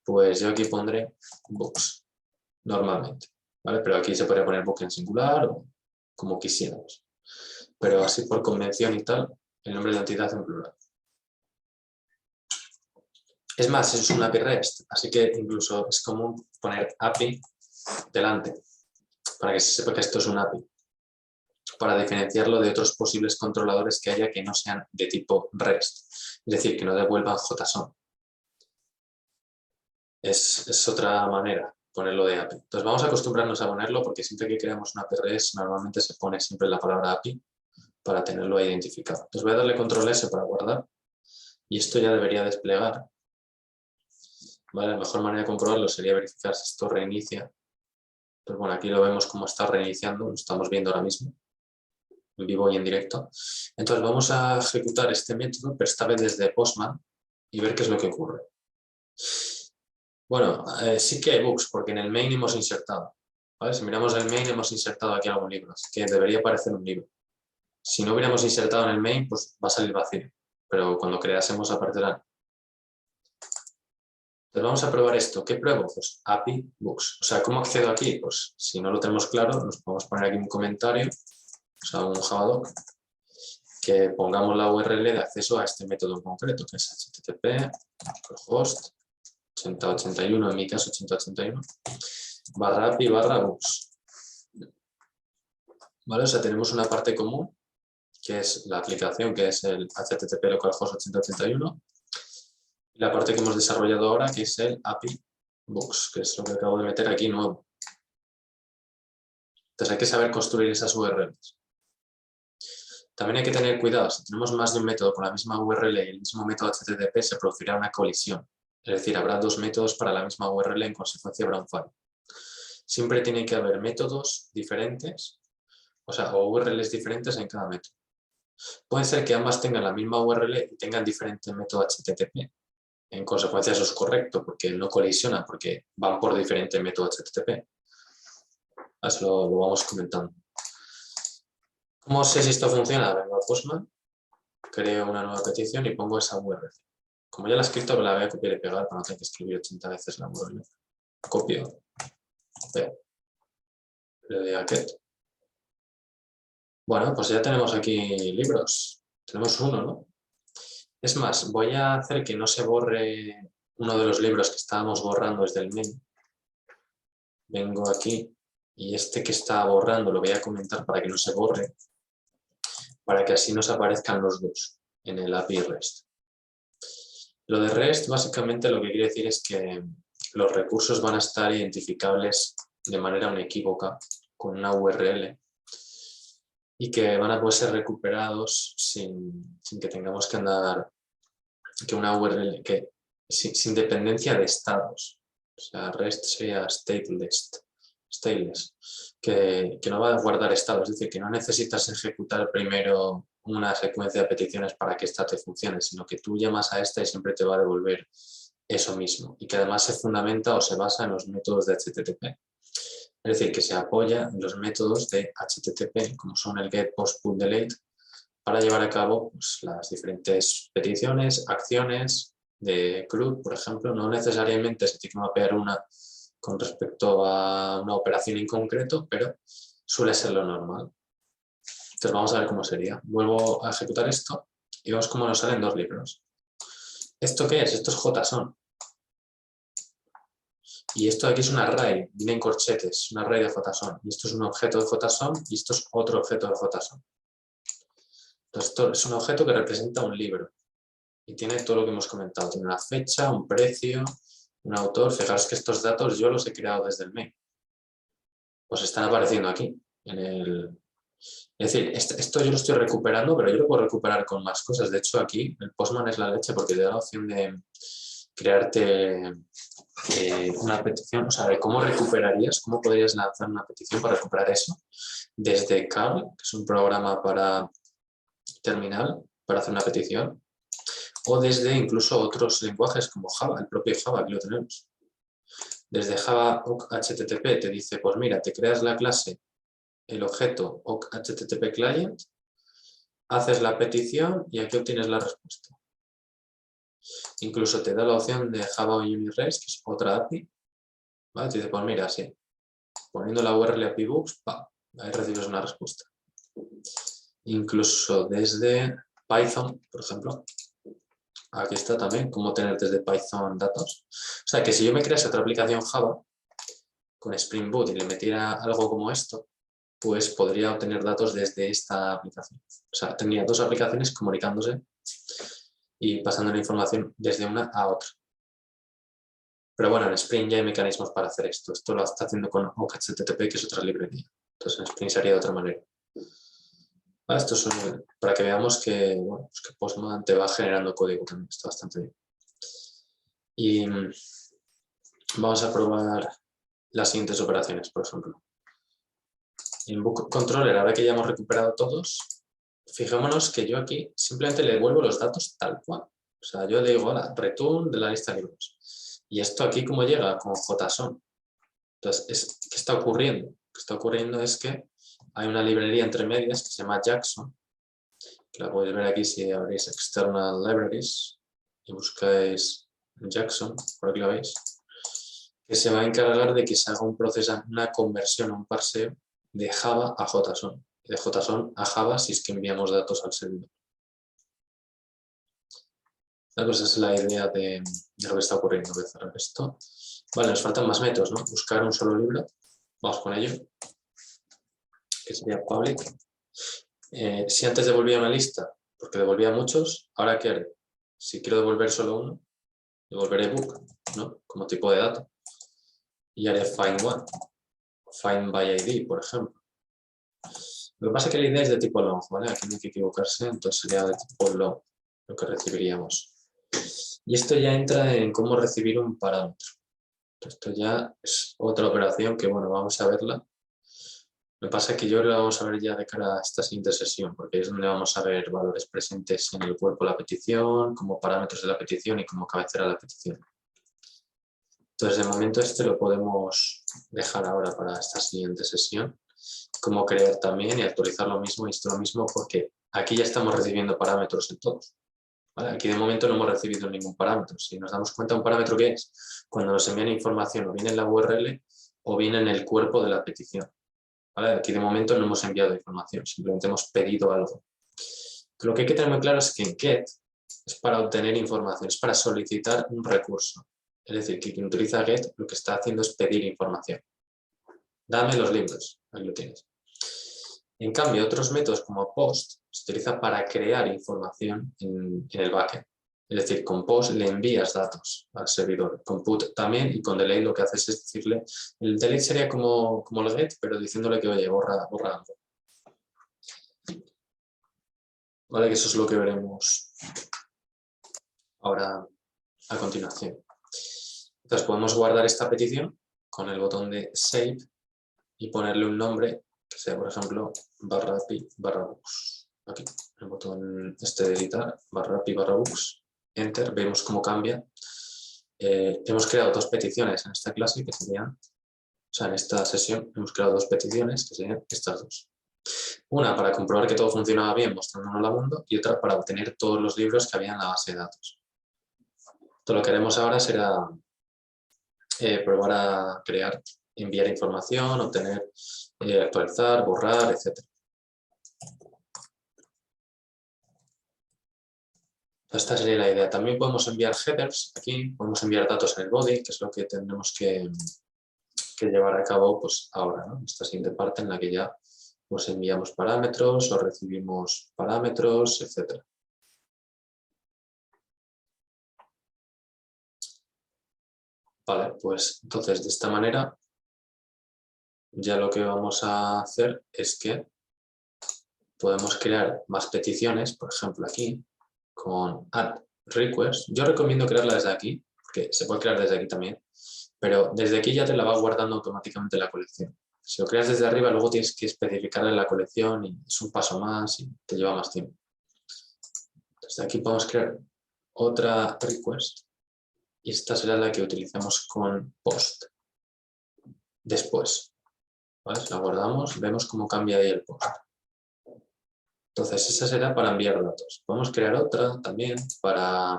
pues yo aquí pondré Books, normalmente, ¿vale? Pero aquí se podría poner Book en singular o como quisiéramos. Pero así por convención y tal, el nombre de la entidad en plural. Es más, es un API REST, así que incluso es común poner API delante, para que se sepa que esto es un API, para diferenciarlo de otros posibles controladores que haya que no sean de tipo REST, es decir, que no devuelvan JSON. Es otra manera ponerlo de API. Entonces vamos a acostumbrarnos a ponerlo porque siempre que creamos una API REST normalmente se pone siempre la palabra API para tenerlo identificado. Entonces voy a darle control S para guardar y esto ya debería desplegar. ¿Vale? La mejor manera de comprobarlo sería verificar si esto reinicia. Pues bueno, aquí lo vemos cómo está reiniciando, lo estamos viendo ahora mismo, en vivo y en directo. Entonces vamos a ejecutar este método, pero esta vez desde Postman, y ver qué es lo que ocurre. Bueno, sí que hay bugs, porque en el main hemos insertado. ¿Vale? Si miramos el main hemos insertado aquí algún libro, así que debería aparecer un libro. Si no hubiéramos insertado en el main, pues va a salir vacío, pero cuando creásemos aparecerán. Entonces vamos a probar esto. ¿Qué pruebo? Pues API Books. O sea, ¿cómo accedo aquí? Pues si no lo tenemos claro, nos podemos poner aquí un comentario, o sea, un Javadoc, que pongamos la URL de acceso a este método en concreto, que es http localhost 8081, en mi caso 8081, /API /books. ¿Vale? O sea, tenemos una parte común, que es la aplicación, que es el http localhost 8081, y la parte que hemos desarrollado ahora, que es el API Books, que es lo que acabo de meter aquí nuevo. Entonces hay que saber construir esas URLs. También hay que tener cuidado, si tenemos más de un método con la misma URL y el mismo método HTTP, se producirá una colisión. Es decir, habrá dos métodos para la misma URL, en consecuencia habrá un fallo. Siempre tiene que haber métodos diferentes, o sea, o URLs diferentes en cada método. Puede ser que ambas tengan la misma URL y tengan diferente método HTTP. En consecuencia eso es correcto, porque no colisionan, porque van por diferente método HTTP. Eso lo vamos comentando. ¿Cómo sé si esto funciona? Vengo a Postman, creo una nueva petición y pongo esa URL. Como ya la he escrito, la voy a copiar y pegar para no tener que escribir 80 veces la URL. Copio, pego, le doy a get. Bueno, pues ya tenemos aquí libros. Tenemos uno, ¿no? Es más, voy a hacer que no se borre uno de los libros que estábamos borrando desde el main. Vengo aquí y este que está borrando lo voy a comentar para que no se borre, para que así nos aparezcan los dos en el API REST. Lo de REST básicamente lo que quiere decir es que los recursos van a estar identificables de manera inequívoca con una URL y que van a poder ser recuperados sin que tengamos que andar, que una URL, que sin dependencia de estados. O sea, REST sería stateless, que no va a guardar estados, es decir, que no necesitas ejecutar primero una secuencia de peticiones para que esta te funcione, sino que tú llamas a esta y siempre te va a devolver eso mismo, y que además se fundamenta o se basa en los métodos de HTTP. Es decir, que se apoya en los métodos de HTTP, como son el get, post, put, delete, para llevar a cabo pues, las diferentes peticiones, acciones de CRUD, por ejemplo. No necesariamente se tiene que mapear una con respecto a una operación en concreto, pero suele ser lo normal. Entonces vamos a ver cómo sería. Vuelvo a ejecutar esto y vemos cómo nos salen dos libros. ¿Esto qué es? Esto es JSON. Y esto de aquí es un array, viene en corchetes, un array de JSON. Y esto es un objeto de JSON y esto es otro objeto de JSON. Entonces esto es un objeto que representa un libro. Y tiene todo lo que hemos comentado. Tiene una fecha, un precio, un autor. Fijaros que estos datos yo los he creado desde el main. Pues están apareciendo aquí, en el Es decir, esto yo lo estoy recuperando, pero yo lo puedo recuperar con más cosas. De hecho, aquí el Postman es la leche porque te da la opción de crearte una petición, o sea, de cómo recuperarías, cómo podrías lanzar una petición para recuperar eso desde Carl, que es un programa para terminal, para hacer una petición, o desde incluso otros lenguajes como Java, el propio Java, que lo tenemos. Desde Java HTTP te dice, pues mira, te creas la clase, el objeto HTTP client, haces la petición y aquí obtienes la respuesta. Incluso te da la opción de Java UniRest, que es otra API, ¿vale? Te dice, pues mira, sí, poniendo la URL API Books, ahí recibes una respuesta. Incluso desde Python, por ejemplo, aquí está también cómo tener desde Python datos. O sea que si yo me crease otra aplicación Java con Spring Boot y le metiera algo como esto, pues podría obtener datos desde esta aplicación. O sea, tendría dos aplicaciones comunicándose y pasando la información desde una a otra. Pero bueno, en Spring ya hay mecanismos para hacer esto. Esto lo está haciendo con OpenHTTP, que es otra librería. Entonces en Spring se haría de otra manera. Esto es para que veamos que, bueno, pues que Postman te va generando código también. Está bastante bien. Y vamos a probar las siguientes operaciones, por ejemplo. En Book Controller, ahora que ya hemos recuperado todos, fijémonos que yo aquí simplemente le devuelvo los datos tal cual. O sea, yo le digo, hola, return de la lista de libros. Y esto aquí, ¿cómo llega? Con JSON. Entonces, ¿qué está ocurriendo? Lo que está ocurriendo es que hay una librería entre medias que se llama Jackson, que la podéis ver aquí si abrís External Libraries y buscáis Jackson, por aquí la veis, que se va a encargar de que se haga un proceso, una conversión, un parseo de Java a JSON, y de JSON a Java si es que enviamos datos al servidor. Pues esa es la idea de lo que está ocurriendo. Voy a cerrar esto. Vale, nos faltan más métodos, ¿no? Buscar un solo libro. Vamos con ello. Que sería public. Si antes devolvía una lista, porque devolvía muchos, ¿ahora qué haré? Si quiero devolver solo uno, devolveré book, ¿no? Como tipo de dato. Y haré find one. Find by ID, por ejemplo. Lo que pasa es que la idea es de tipo long, ¿vale? Aquí no hay que equivocarse, entonces sería de tipo long lo que recibiríamos. Y esto ya entra en cómo recibir un parámetro. Esto ya es otra operación que, bueno, vamos a verla. Lo que pasa es que yo la vamos a ver ya de cara a esta siguiente sesión, porque es donde vamos a ver valores presentes en el cuerpo de la petición, como parámetros de la petición y como cabecera de la petición. Entonces, de momento este lo podemos dejar ahora para esta siguiente sesión. Cómo crear también y actualizar lo mismo y esto lo mismo, porque aquí ya estamos recibiendo parámetros en todos. ¿Vale? Aquí de momento no hemos recibido ningún parámetro. Si nos damos cuenta, un parámetro ¿qué es? Cuando nos envían información o bien en la URL o bien en el cuerpo de la petición. ¿Vale? Aquí de momento no hemos enviado información, simplemente hemos pedido algo. Lo que hay que tener muy claro es que en get es para obtener información, es para solicitar un recurso. Es decir, que quien utiliza get lo que está haciendo es pedir información. Dame los libros, ahí lo tienes. En cambio, otros métodos como post se utiliza para crear información en el backend. Es decir, con post le envías datos al servidor. Con put también y con delete lo que haces es decirle, el delete sería como el get, pero diciéndole que, oye, borra algo. Vale, que eso es lo que veremos ahora a continuación. Entonces podemos guardar esta petición con el botón de Save y ponerle un nombre que sea, por ejemplo, /pi/books. Aquí, el botón este de editar, /pi/books, Enter, vemos cómo cambia. Hemos creado dos peticiones en esta clase que serían, o sea, en esta sesión hemos creado dos peticiones que serían estas dos. Una para comprobar que todo funcionaba bien mostrándonos la mundo y otra para obtener todos los libros que había en la base de datos. Entonces, lo que haremos ahora será probar a crear, enviar información, obtener, actualizar, borrar, etc. Esta sería la idea. También podemos enviar headers aquí, podemos enviar datos en el body, que es lo que tendremos que llevar a cabo pues, ahora, ¿no? Esta siguiente parte en la que ya pues, enviamos parámetros o recibimos parámetros, etc. Vale, pues entonces de esta manera ya lo que vamos a hacer es que podemos crear más peticiones, por ejemplo aquí, con add request. Yo recomiendo crearla desde aquí, porque se puede crear desde aquí también, pero desde aquí ya te la va guardando automáticamente la colección. Si lo creas desde arriba, luego tienes que especificarle la colección y es un paso más y te lleva más tiempo. Entonces aquí podemos crear otra request y esta será la que utilicemos con post. Después, ¿vale? La guardamos, vemos cómo cambia ahí el post. Entonces esa será para enviar datos. Podemos crear otra también para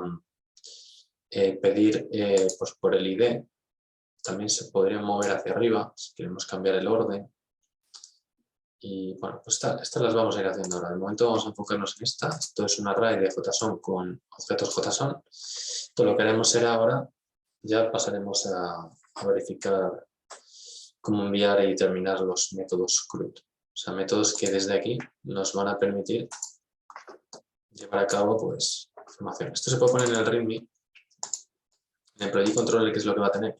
pedir pues por el ID. También se podría mover hacia arriba si queremos cambiar el orden. Y bueno, pues estas las vamos a ir haciendo ahora. De momento vamos a enfocarnos en esta. Esto es un array de JSON con objetos JSON. Todo lo que haremos será ahora, ya pasaremos a verificar cómo enviar y terminar los métodos CRUD. O sea, métodos que desde aquí nos van a permitir llevar a cabo pues información. Esto se puede poner en el README. En el Project Controller, ¿qué es lo que va a tener?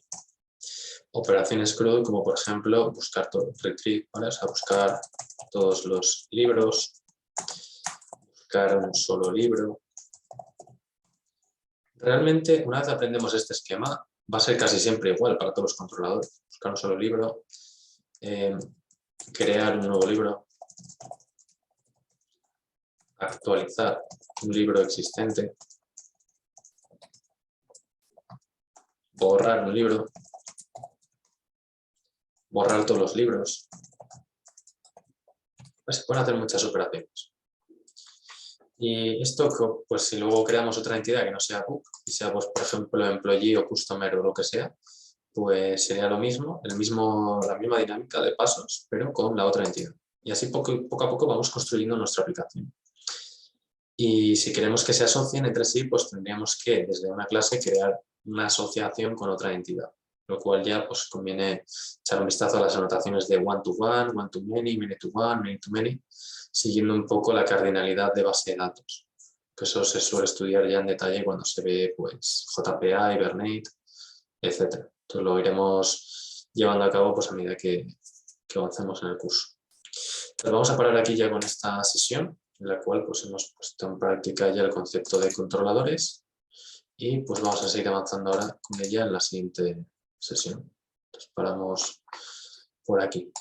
Operaciones CRUD, como por ejemplo buscar todo, retrieve, ¿vale? O sea, buscar todos los libros, buscar un solo libro. Realmente, una vez aprendemos este esquema, va a ser casi siempre igual para todos los controladores. Buscar un solo libro, crear un nuevo libro, actualizar un libro existente, borrar un libro, borrar todos los libros. Pues se pueden hacer muchas operaciones. Y esto, pues si luego creamos otra entidad que no sea book, y sea, pues, por ejemplo, employee o customer o lo que sea, pues sería lo mismo, la misma dinámica de pasos, pero con la otra entidad. Y así poco a poco vamos construyendo nuestra aplicación. Y si queremos que se asocien entre sí, pues tendríamos que, desde una clase, crear una asociación con otra entidad. Lo cual ya pues conviene echar un vistazo a las anotaciones de one-to-one, one-to-many, many-to-one, many-to-many, siguiendo un poco la cardinalidad de base de datos. Que eso se suele estudiar ya en detalle cuando se ve pues JPA, Hibernate, etc. Entonces lo iremos llevando a cabo pues a medida que avancemos en el curso. Entonces vamos a parar aquí ya con esta sesión, en la cual pues hemos puesto en práctica ya el concepto de controladores y pues vamos a seguir avanzando ahora con ella en la siguiente sesión. Entonces paramos por aquí.